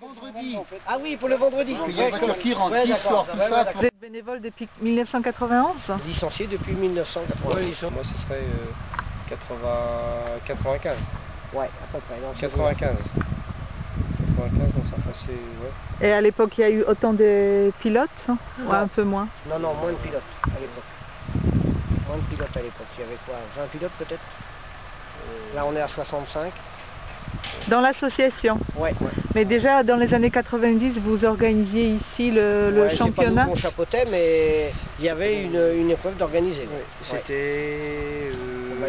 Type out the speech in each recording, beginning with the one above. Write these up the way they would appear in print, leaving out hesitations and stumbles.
vendredi. Ah oui, pour le vendredi. Il y a une voiture qui rentre, qui sort, tout ça. Vous êtes bénévole depuis 1991? Licencié depuis 1991. Oui, moi ce serait 95. Ouais, à peu près. Non, 95. 95, donc ça passait, ouais. Et à l'époque, il y a eu autant de pilotes? Ou un peu moins? Non, moins de pilotes à l'époque. Moins de pilotes à l'époque. Il y avait quoi, 20 pilotes peut-être? Là, on est à 65. Dans l'association? Ouais. Mais déjà, dans les années 90, vous organisiez ici le championnat? C'est pas nous qu'on chapeautait, mais il y avait une épreuve d'organiser. Ouais. C'était...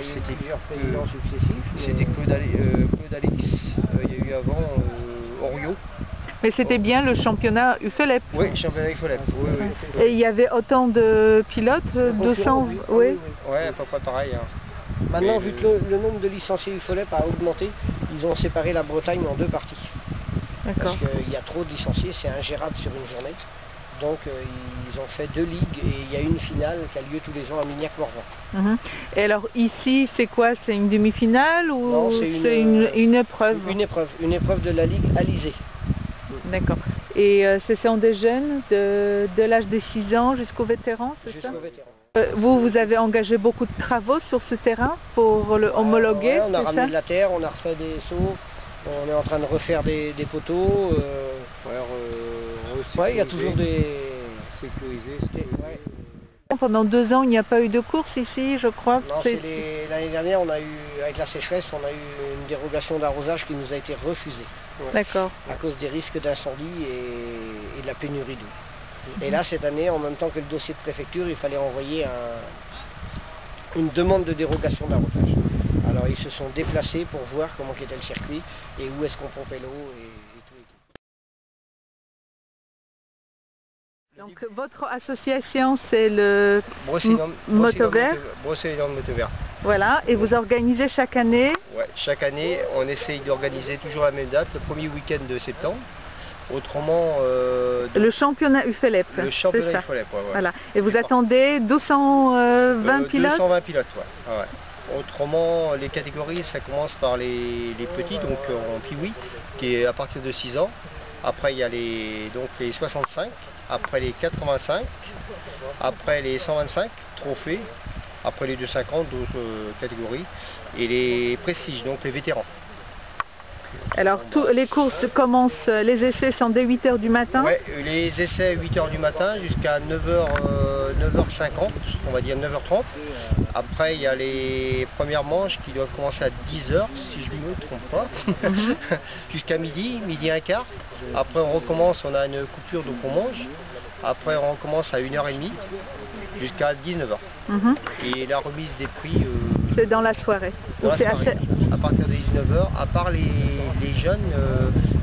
c'était plusieurs présidents successifs. C'était Claude Alix. Il y a eu avant Orio. Mais c'était bien le championnat UFELEP? Oui, championnat UFELEP. Oui. Et il y avait autant de pilotes? 200? Oui. Ouais, à peu près pareil. Hein. Maintenant, vu que le nombre de licenciés UFELEP a augmenté, ils ont séparé la Bretagne en deux parties. Parce qu'il y a trop de licenciés, c'est ingérable sur une journée. Donc ils ont fait 2 ligues et il y a une finale qui a lieu tous les ans à Mignac-Morvan. Et alors ici, c'est quoi? C'est une demi-finale ou c'est une épreuve? Une épreuve de la ligue Alizé. D'accord. Et ce sont des jeunes de l'âge de 6 ans jusqu'aux vétérans, c'est ça? Jusqu'aux vétérans. Vous avez engagé beaucoup de travaux sur ce terrain pour le homologuer? On a ramené de la terre, on a refait des seaux, on est en train de refaire des poteaux. Il y a toujours des... sécurisés. Pendant 2 ans, il n'y a pas eu de course ici, je crois. Non, l'année dernière, on a eu, avec la sécheresse, on a eu une dérogation d'arrosage qui nous a été refusée. D'accord. À cause des risques d'incendie et de la pénurie d'eau. Et là, cette année, en même temps que le dossier de préfecture, il fallait envoyer une demande de dérogation d'arrosage. Alors, ils se sont déplacés pour voir comment était le circuit et où est-ce qu'on pompait l'eau et tout. Donc, votre association, c'est le Motovert. Brocéliande Motovert. Voilà, et vous organisez chaque année? Ouais, chaque année, on essaye d'organiser toujours la même date, le premier week-end de septembre. Autrement... le championnat UFELEP. Le championnat UFELEP, ouais. Voilà. Et vous attendez 220 pilotes? 220 pilotes, ouais. Autrement, les catégories, ça commence par les petits, donc en piwi, qui est à partir de 6 ans. Après, il y a les 65, après les 85, après les 125 trophées, après les 250, d'autres catégories, et les prestiges, donc les vétérans. Alors, les courses commencent, les essais sont dès 8 h du matin? Oui, les essais à 8 h du matin jusqu'à 9h50, on va dire 9h30. Après, il y a les premières manches qui doivent commencer à 10 h, si je ne me trompe pas, jusqu'à midi et quart. Après, on recommence, on a une coupure, donc on mange. Après, on recommence à 1h30 jusqu'à 19 h. Et la remise des prix... c'est dans la soirée? À partir de 19 h, à part les jeunes,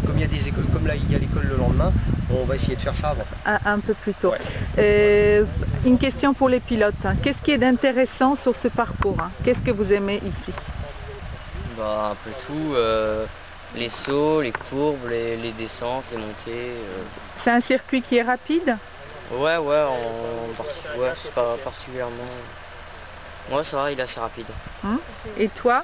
comme il y a des écoles, comme là il y a l'école le lendemain, on va essayer de faire ça avant. Un peu plus tôt. Ouais. Une question pour les pilotes. Qu'est-ce qui est d'intéressant sur ce parcours? Qu'est-ce que vous aimez ici? Un peu tout. Les sauts, les courbes, les descentes, les montées. C'est un circuit qui est rapide? Ouais, c'est pas particulièrement... Moi ça va, il est assez rapide. Et toi?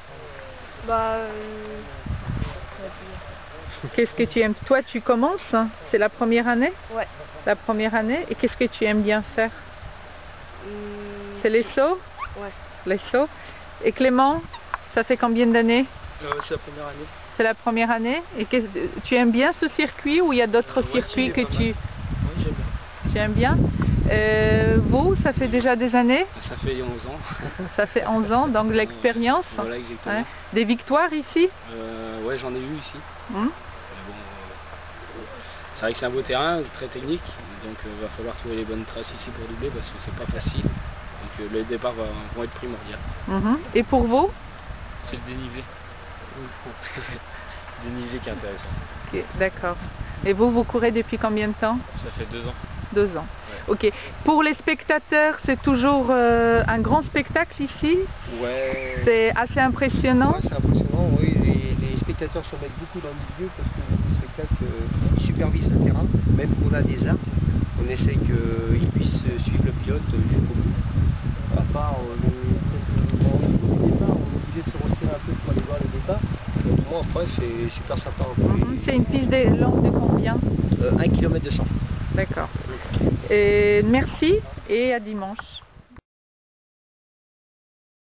Qu'est-ce que tu aimes? Toi, tu commences? C'est la première année? Ouais. La première année. Et qu'est-ce que tu aimes bien faire? C'est les sauts? Ouais. Les sauts. Et Clément, ça fait combien d'années? C'est la première année. C'est la première année. Et tu aimes bien ce circuit ou il y a d'autres circuits que tu... Oui, j'aime bien. Tu aimes bien? Vous, ça fait déjà des années? Ça fait 11 ans. Ça fait 11 ans, donc l'expérience. Voilà, exactement. Des victoires ici? Ouais, j'en ai eu ici. C'est vrai que c'est un beau terrain, très technique, donc il va falloir trouver les bonnes traces ici pour doubler parce que c'est pas facile. Donc le départ va être primordial. Et pour vous? C'est le dénivelé. Dénivelé qui est intéressant. Okay, d'accord. Et vous courez depuis combien de temps? Ça fait 2 ans. 2 ans. Ok. Pour les spectateurs, c'est toujours un grand spectacle ici? Ouais. C'est assez impressionnant? Ouais, c'est impressionnant, oui. Les spectateurs se mettent beaucoup dans le milieu parce que le spectacle, ils supervisent le terrain, même pour la des arbres. On essaye qu'ils puissent suivre le pilote jusqu'au bout. À part le départ, on est obligé de se retirer un peu pour aller voir le départ. Donc moi après c'est super sympa. C'est une piste longue de combien? combien? 1 km 200. D'accord. Merci et à dimanche.